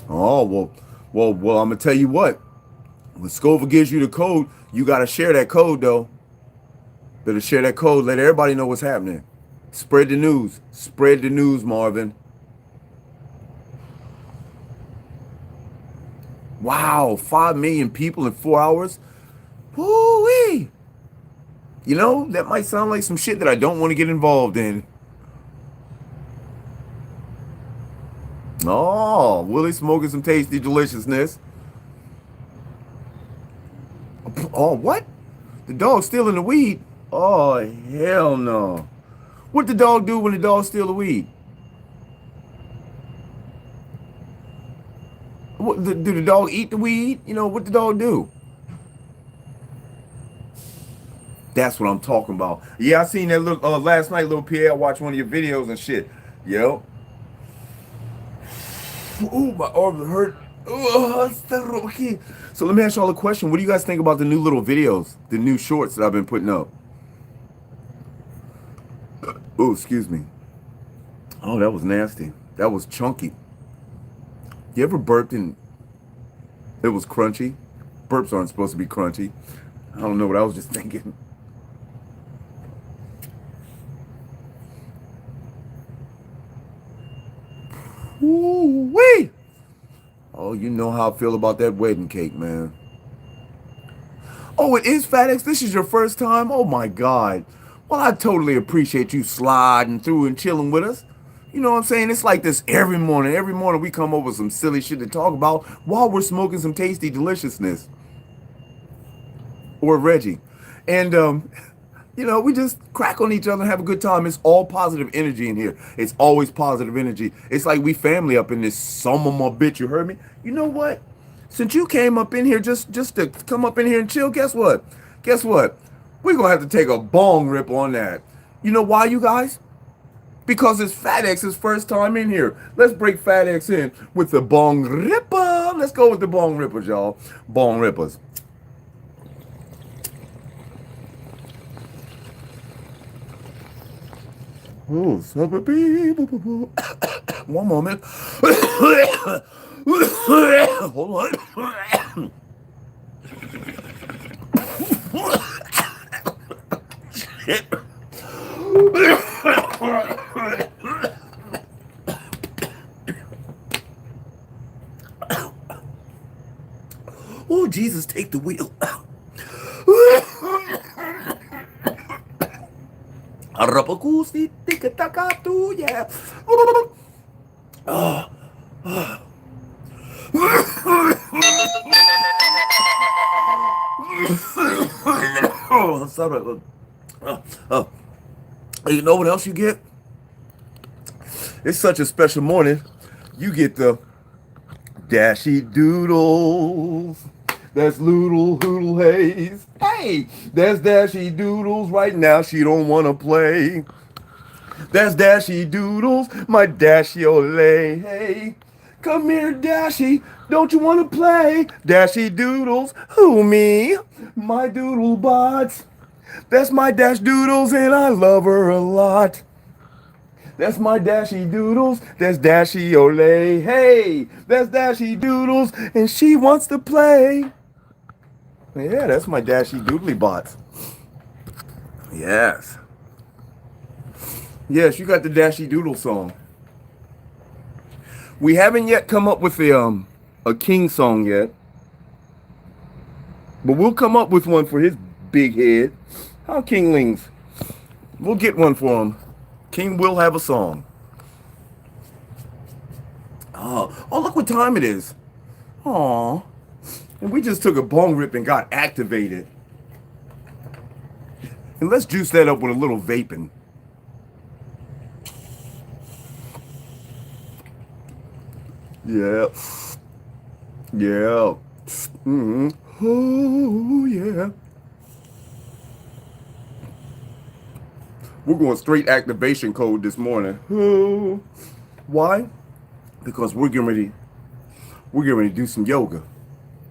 Oh, well, I'm going to tell you what. When Scova gives you the code, you got to share that code, though. Better share that code. Let everybody know what's happening. Spread the news. Spread the news, Marvin. Wow, 5 million people in 4 hours? Woo-wee! You know, that might sound like some shit that I don't want to get involved in. Oh, Willie smoking some tasty deliciousness. Oh, what? The dog's stealing the weed? Oh, hell no. What the dog do when the dog steal the weed? Do the dog eat the weed? You know, what the dog do? That's what I'm talking about. Yeah, I seen that little last night, little Pierre. I watched one of your videos and shit. Yo. Ooh, my arms hurt. Okay. So let me ask y'all a question. What do you guys think about the new little videos, the new shorts that I've been putting up? Oh, excuse me. Oh, that was nasty. That was chunky. You ever burped and it was crunchy? Burps aren't supposed to be crunchy. I don't know what I was just thinking. Ooh-wee! Oh, you know how I feel about that wedding cake, man. Oh, it is Fat X? This is your first time? Oh, my God. Well, I totally appreciate you sliding through and chilling with us. You know what I'm saying? It's like this every morning. Every morning we come up with some silly shit to talk about while we're smoking some tasty deliciousness. Or Reggie. And, you know, we just crack on each other and have a good time. It's all positive energy in here. It's always positive energy. It's like we family up in this some of my bitch. You heard me? You know what? Since you came up in here just to come up in here and chill, guess what? Guess what? We're going to have to take a bong rip on that. You know why, you guys? Because it's Fat X's first time in here. Let's break Fat X in with the bong ripper. Let's go with the bong rippers, y'all. Bong rippers. Oh, one moment. Hold on. Shit. Oh, Jesus, take the wheel. Arapakusi tikatakatu, yeah. Oh, oh, sorry. Oh, you know what else you get? It's such a special morning. You get the Dashy Doodles. That's Loodle Hoodle Haze. Hey, that's Dashy Doodles right now. She don't want to play. That's Dashy Doodles, my Dashy Ole. Hey, come here, Dashy. Don't you want to play? Dashy Doodles, who me? My Doodle bots. That's my Dash Doodles, and I love her a lot. That's my Dashy Doodles. That's Dashy Ole. Hey, that's Dashy Doodles, and she wants to play. Yeah, that's my Dashy Doodly bots. Yes. Yes, you got the Dashy Doodle song. We haven't yet come up with a King song yet. But we'll come up with one for his big head. How Kinglings? We'll get one for him. King will have a song. Oh, look what time it is. Aw. And we just took a bong rip and got activated. And let's juice that up with a little vaping. Yeah. Yeah. Mm-hmm. Oh, yeah. We're going straight activation code this morning. Oh. Why? Because we're getting ready to do some yoga.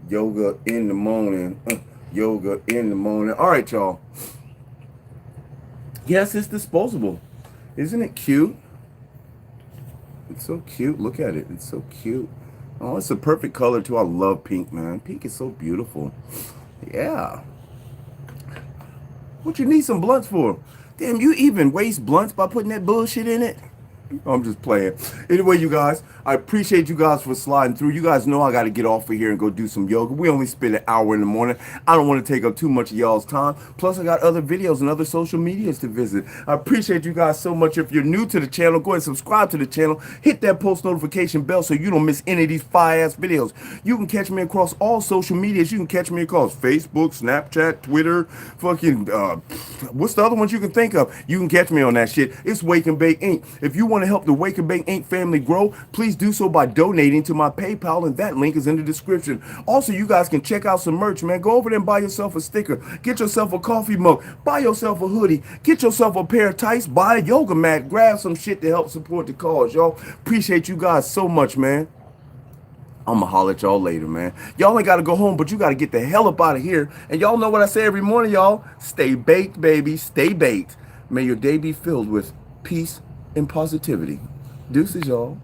Yoga in the morning. Yoga in the morning. All right, y'all. Yes, it's disposable. Isn't it cute? It's so cute. Look at it. It's so cute. Oh, it's a perfect color too. I love pink, man. Pink is so beautiful. Yeah. What you need some blunts for? Damn, you even waste blunts by putting that bullshit in it? I'm just playing. Anyway, you guys, I appreciate you guys for sliding through. You guys know I got to get off of here and go do some yoga. We only spend an hour in the morning. I don't want to take up too much of y'all's time. Plus, I got other videos and other social medias to visit. I appreciate you guys so much. If you're new to the channel, go ahead and subscribe to the channel. Hit that post notification bell so you don't miss any of these fire-ass videos. You can catch me across all social medias. You can catch me across Facebook, Snapchat, Twitter, fucking, what's the other ones you can think of? You can catch me on that shit. It's Wake and Bake Inc. If you want to help the Wake and Bake Inc. family grow, please do so by donating to my PayPal, and that link is in the description. Also, you guys can check out some merch, man. Go over there and buy yourself a sticker. Get yourself a coffee mug. Buy yourself a hoodie. Get yourself a pair of tights. Buy a yoga mat. Grab some shit to help support the cause, y'all. Appreciate you guys so much, man. I'ma holler at y'all later, man. Y'all ain't gotta go home, but you gotta get the hell up out of here. And y'all know what I say every morning, y'all. Stay baked, baby. Stay baked. May your day be filled with peace and positivity. Deuces, y'all.